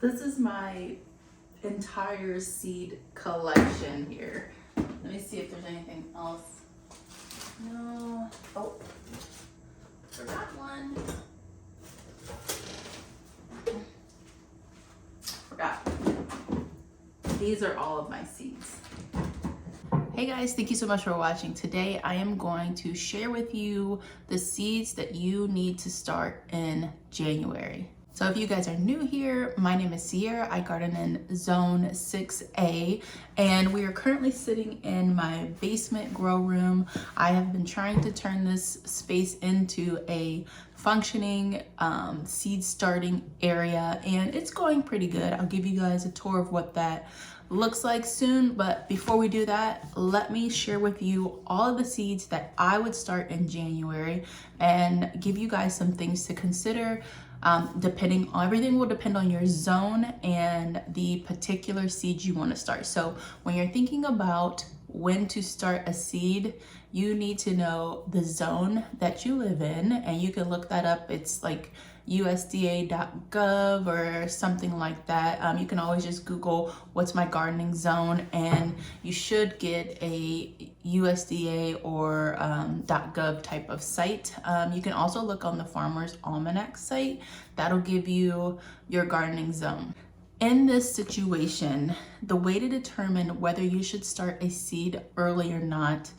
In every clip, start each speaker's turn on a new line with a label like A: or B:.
A: This is my entire seed collection here. Let me see if there's anything else. No. Oh, forgot one. Forgot. These are all of my seeds. Hey guys, thank you so much for watching. Today I am going to share with you the seeds that you need to start in January. So if you guys are new here, my name is Ciearra. I garden in Zone 6A, and we are currently sitting in my basement grow room. I have been trying to turn this space into a functioning seed starting area, and it's going pretty good. I'll give you guys a tour of what that looks like soon, but before we do that, let me share with you all of the seeds that I would start in January and give you guys some things to consider. Depending on, everything will depend on your zone and the particular seeds you want to start. So when you're thinking about when to start a seed, you need to know the zone that you live in, and you can look that up. It's like USDA.gov or something like that. You can always just Google what's my gardening zone, and you should get a USDA or .gov type of site. You can also look on the Farmer's Almanac site. That'll give you your gardening zone. In this situation, the way to determine whether you should start a seed early or not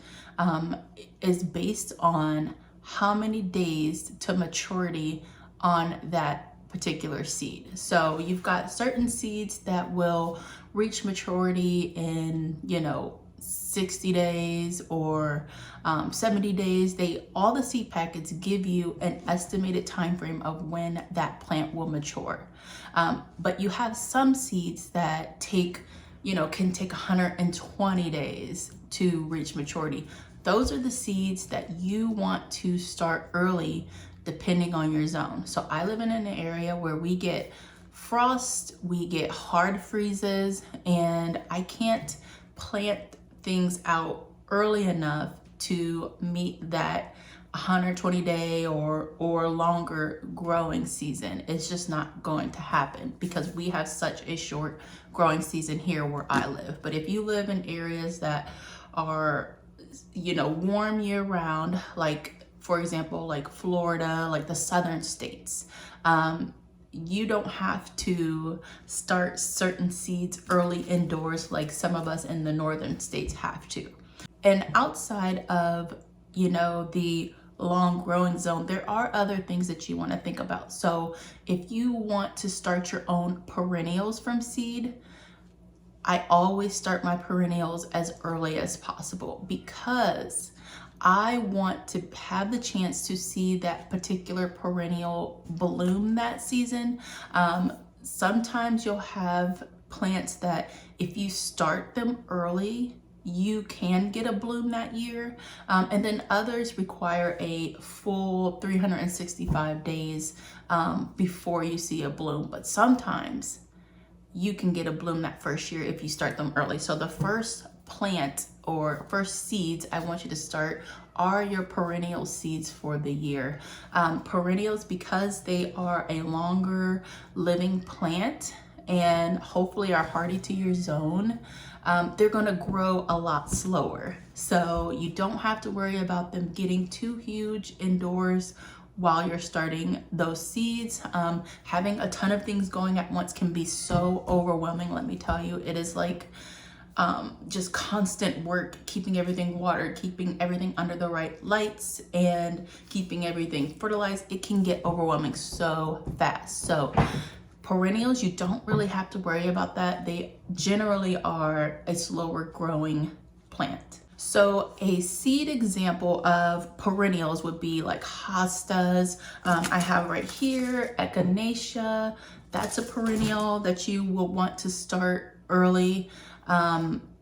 A: is based on how many days to maturity on that particular seed. So you've got certain seeds that will reach maturity in, 60 days or 70 days. All the seed packets give you an estimated time frame of when that plant will mature. But you have some seeds that can take 120 days to reach maturity. Those are the seeds that you want to start early depending on your zone. So I live in an area where we get frost, we get hard freezes, and I can't plant things out early enough to meet that 120 day or longer growing season. It's just not going to happen because we have such a short growing season here where I live. But if you live in areas that are warm year round, like for example, like Florida, like the southern states, you don't have to start certain seeds early indoors like some of us in the northern states have to. And outside of, the long growing zone, there are other things that you want to think about. So if you want to start your own perennials from seed, I always start my perennials as early as possible because I want to have the chance to see that particular perennial bloom that season. Sometimes you'll have plants that if you start them early, you can get a bloom that year. And then others require a full 365 days before you see a bloom. But sometimes you can get a bloom that first year if you start them early. So the first plant or first seeds I want you to start are your perennial seeds for the year. Perennials, because they are a longer living plant and hopefully are hardy to your zone, they're gonna grow a lot slower. So you don't have to worry about them getting too huge indoors while you're starting those seeds. Having a ton of things going at once can be so overwhelming. Let me tell you, it is like just constant work, keeping everything watered, keeping everything under the right lights, and keeping everything fertilized. It can get overwhelming so fast. So perennials, you don't really have to worry about that. They generally are a slower growing plant. So a seed example of perennials would be like hostas. I have right here echinacea. That's a perennial that you will want to start early.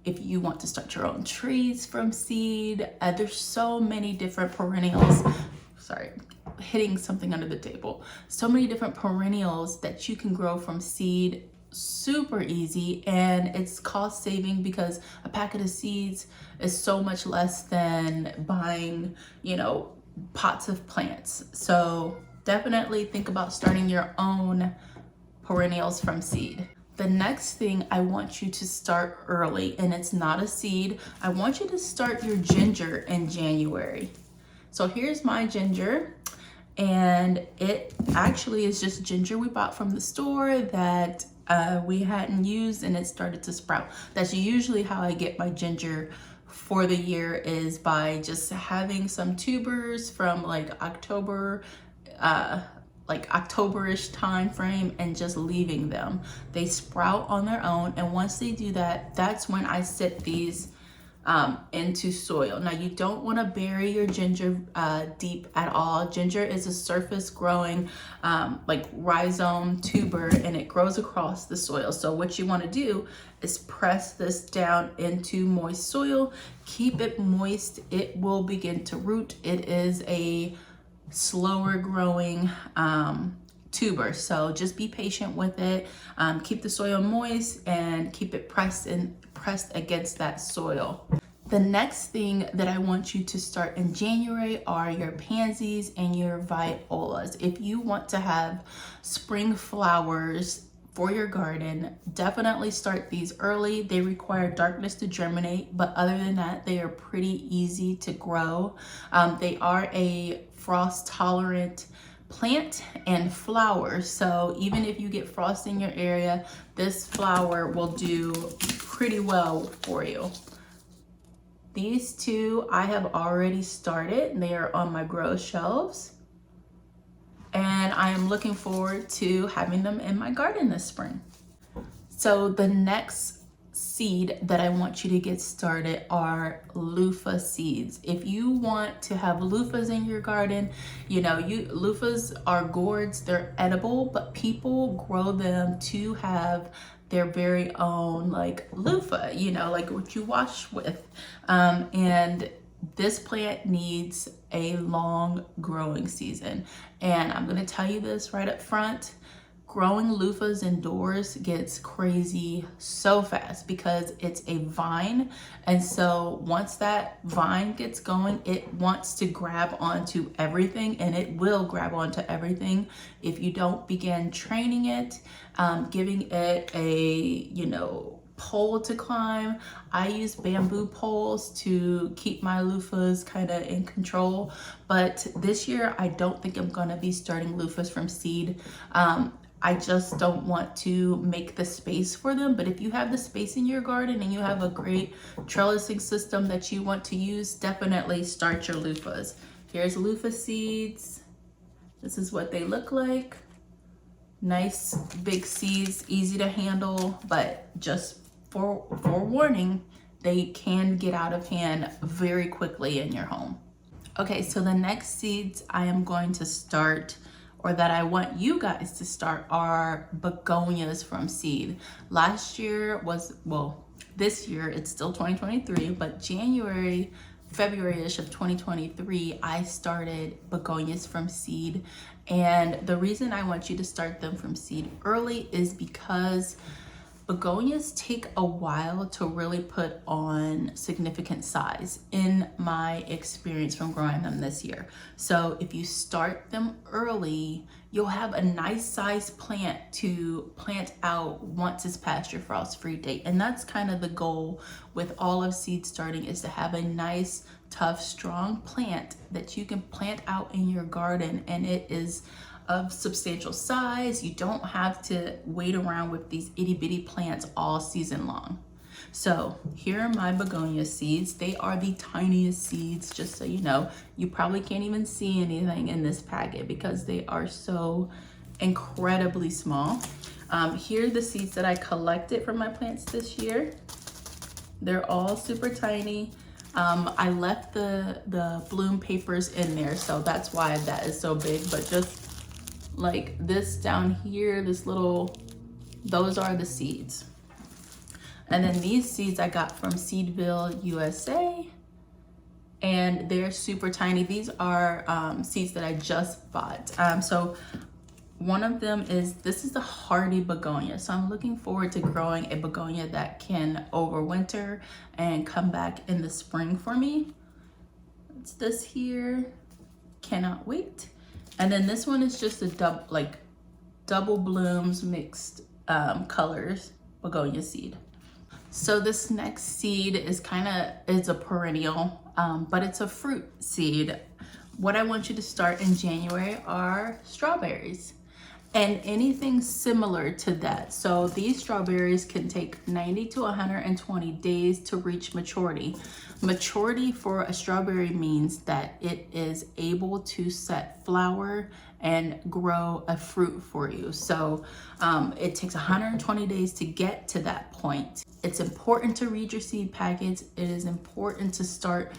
A: If you want to start your own trees from seed, there's so many different perennials. Sorry, hitting something under the table. So many different perennials that you can grow from seed, super easy, and it's cost saving because a packet of seeds is so much less than buying, pots of plants. So definitely think about starting your own perennials from seed. The next thing, I want you to start early, and it's not a seed. I want you to start your ginger in January. So here's my ginger, and it actually is just ginger we bought from the store that we hadn't used, and it started to sprout. That's usually how I get my ginger for the year, is by just having some tubers from like October-ish time frame and just leaving them. They sprout on their own, and once they do that, that's when I sit these into soil. Now, you don't want to bury your ginger deep at all. Ginger is a surface growing like rhizome tuber, and it grows across the soil. So what you want to do is press this down into moist soil. Keep it moist. It will begin to root. It is a slower growing tuber, so just be patient with it. Keep the soil moist and keep it pressed against that soil. The next thing that I want you to start in January are your pansies and your violas. If you want to have spring flowers for your garden, definitely start these early. They require darkness to germinate, but other than that, they are pretty easy to grow. They are a frost tolerant plant and flower, so even if you get frost in your area, this flower will do pretty well for you. These two I have already started. They are on my grow shelves, and I am looking forward to having them in my garden this spring. So the next seed that I want you to get started are loofah seeds. If you want to have loofahs in your garden, loofahs are gourds, they're edible, but people grow them to have their very own like loofah, like what you wash with. And this plant needs a long growing season. And I'm gonna tell you this right up front, growing loofahs indoors gets crazy so fast because it's a vine. And so once that vine gets going, it wants to grab onto everything, and it will grab onto everything if you don't begin training it, giving it a, pole to climb. I use bamboo poles to keep my loofahs kind of in control. But this year, I don't think I'm gonna be starting loofahs from seed. I just don't want to make the space for them. But if you have the space in your garden and you have a great trellising system that you want to use, definitely start your loofahs. Here's loofah seeds. This is what they look like. Nice big seeds, easy to handle, but just for warning, they can get out of hand very quickly in your home. Okay, so the next seeds I am going to start, or that I want you guys to start, are begonias from seed. Last year was, this year it's still 2023, but January, February-ish of 2023, I started begonias from seed. And the reason I want you to start them from seed early is because begonias take a while to really put on significant size, in my experience from growing them this year. So if you start them early, you'll have a nice sized plant to plant out once it's past your frost-free date. And that's kind of the goal with all of seed starting, is to have a nice, tough, strong plant that you can plant out in your garden, and it is of substantial size. You don't have to wait around with these itty bitty plants all season long. So here are my begonia seeds. They are the tiniest seeds, just so you know. You probably can't even see anything in this packet because they are so incredibly small. Here are the seeds that I collected from my plants this year. They're all super tiny. I left the bloom papers in there, so that's why that is so big, but just like this down here, those are the seeds. And then these seeds I got from Seedville, USA, and they're super tiny. These are seeds that I just bought. So one of them this is a hardy begonia. So I'm looking forward to growing a begonia that can overwinter and come back in the spring for me. It's this here, cannot wait. And then this one is just a double blooms, mixed colors begonia seed. So this next seed is it's a perennial, but it's a fruit seed. What I want you to start in January are strawberries and anything similar to that. So these strawberries can take 90 to 120 days to reach maturity. Maturity for a strawberry means that it is able to set flower and grow a fruit for you. So it takes 120 days to get to that point. It's important to read your seed packets. It is important to start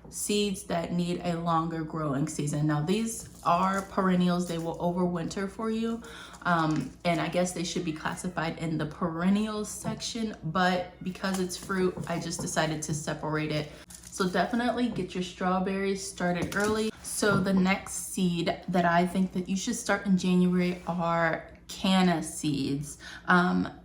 A: seeds that need a longer growing season. Now these are perennials, they will overwinter for you, and I guess they should be classified in the perennials section, but because it's fruit, I just decided to separate it. So definitely get your strawberries started early. So the next seed that I think that you should start in January are canna seeds.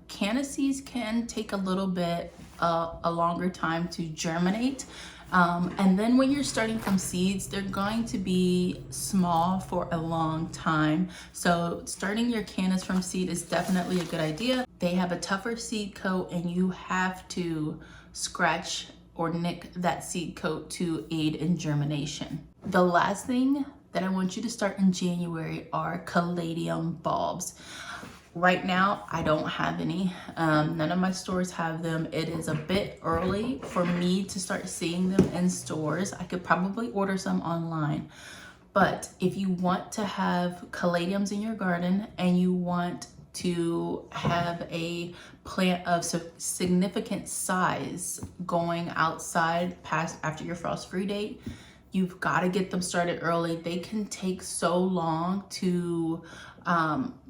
A: Canna seeds can take a little bit a longer time to germinate. And then when you're starting from seeds, they're going to be small for a long time. So starting your cannas from seed is definitely a good idea. They have a tougher seed coat and you have to scratch or nick that seed coat to aid in germination. The last thing that I want you to start in January are caladium bulbs. Right now, I don't have any. None of my stores have them. It is a bit early for me to start seeing them in stores. I could probably order some online. But if you want to have caladiums in your garden and you want to have a plant of significant size going outside past after your frost-free date, you've got to get them started early. They can take so long to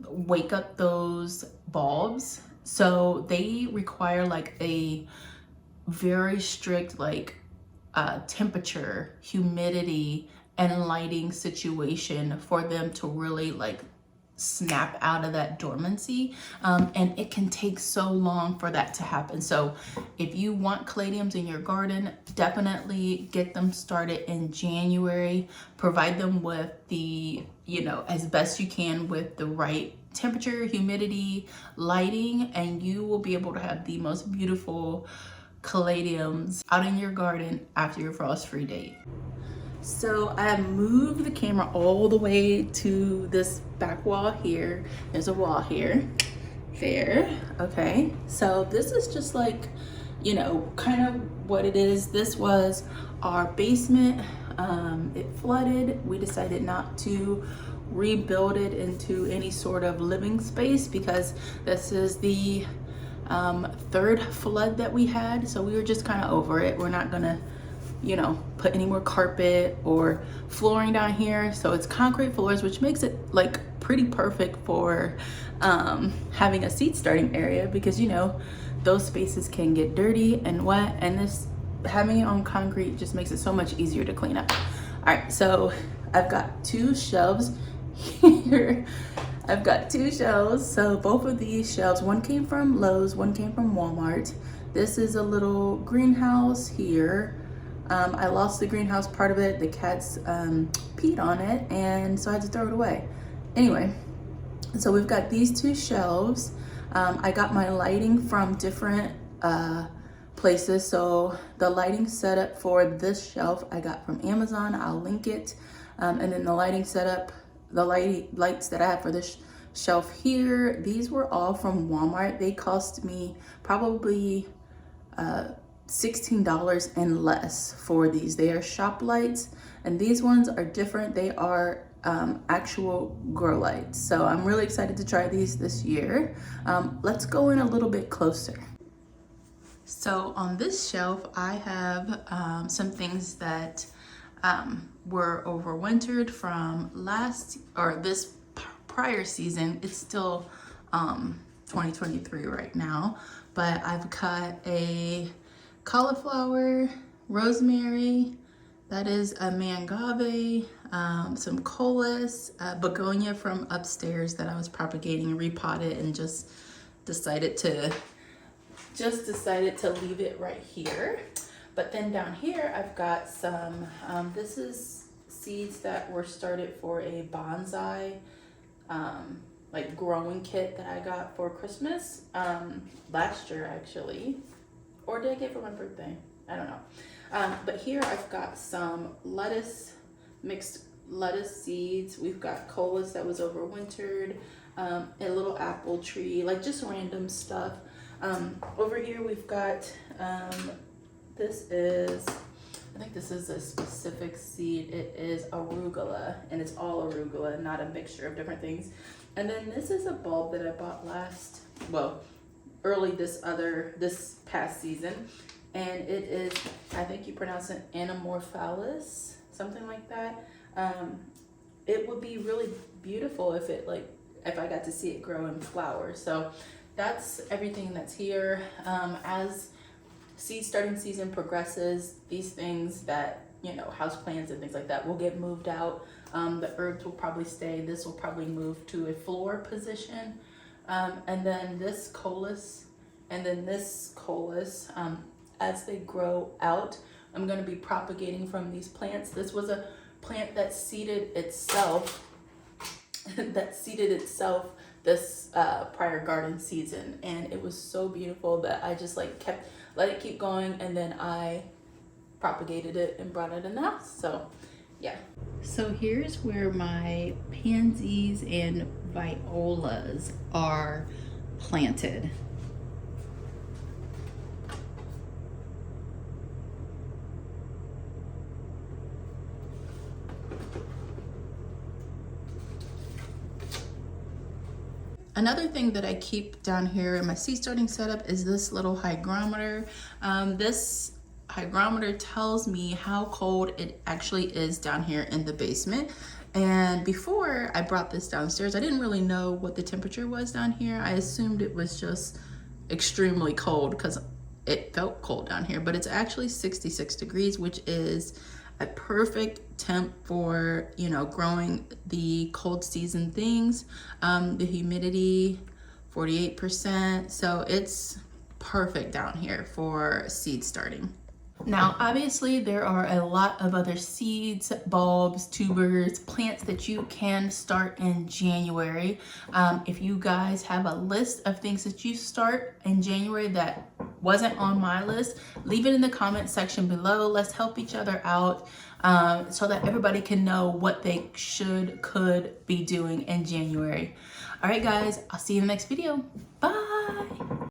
A: wake up those bulbs. So they require like a very strict temperature, humidity, and lighting situation for them to really snap out of that dormancy, and it can take so long for that to happen. So if you want caladiums in your garden, definitely get them started in January. Provide them with the, as best you can with the right temperature, humidity, lighting, and you will be able to have the most beautiful caladiums out in your garden after your frost-free date. So I have moved the camera all the way to this back wall here. There's a wall here, there, okay. So this is just kind of what it is. This was our basement. It flooded. We decided not to rebuild it into any sort of living space because this is the third flood that we had. So we were just kind of over it. We're not gonna put any more carpet or flooring down here. So it's concrete floors, which makes it pretty perfect for having a seed starting area because those spaces can get dirty and wet, and this having it on concrete just makes it so much easier to clean up. All right, so I've got 2 shelves here. I've got 2 shelves. So both of these shelves, one came from Lowe's, one came from Walmart. This is a little greenhouse here. I lost the greenhouse part of it. The cats peed on it, and so I had to throw it away. Anyway, so we've got these 2 shelves. I got my lighting from different places. So the lighting setup for this shelf I got from Amazon. I'll link it. And then the lighting setup, the lights that I have for this shelf here, these were all from Walmart. They cost me probably $16 and less for these. They are shop lights, and these ones are different. They are actual grow lights. So I'm really excited to try these this year. Let's go in a little bit closer. So on this shelf, I have some things that were overwintered from this prior season. It's still 2023 right now, but I've got a cauliflower, rosemary, that is a mangave, some colas, begonia from upstairs that I was propagating, repotted, and just decided to leave it right here. But then down here I've got some, this is seeds that were started for a bonsai, like growing kit that I got for Christmas last year actually, or did I get it for my birthday? I don't know. But here I've got some lettuce, mixed lettuce seeds. We've got colas that was overwintered, a little apple tree, like just random stuff. Over here we've got, this is, I think this is a specific seed. It is arugula, and it's all arugula, not a mixture of different things. And then this is a bulb that I bought early this past season. And it is, I think you pronounce it anamorphalis, something like that. It would be really beautiful if I got to see it grow and flower. So that's everything that's here. As seed starting season progresses, these things that, house plants and things like that will get moved out. The herbs will probably stay. This will probably move to a floor position. And then this colas and then this colas, as they grow out, I'm going to be propagating from these plants. This was a plant that seeded itself this prior garden season, and it was so beautiful that I just let it keep going, and then I propagated it and brought it in the house. So yeah. So here's where my pansies and violas are planted. Another thing that I keep down here in my seed starting setup is this little hygrometer. This hygrometer tells me how cold it actually is down here in the basement. And before I brought this downstairs, I didn't really know what the temperature was down here. I assumed it was just extremely cold because it felt cold down here, but it's actually 66 degrees, which is a perfect temp for, growing the cold season things. The humidity, 48%. So it's perfect down here for seed starting. Now, obviously, there are a lot of other seeds, bulbs, tubers, plants that you can start in January. If you guys have a list of things that you start in January that wasn't on my list, leave it in the comment section below. Let's help each other out so that everybody can know what they could be doing in January. All right, guys, I'll see you in the next video. Bye.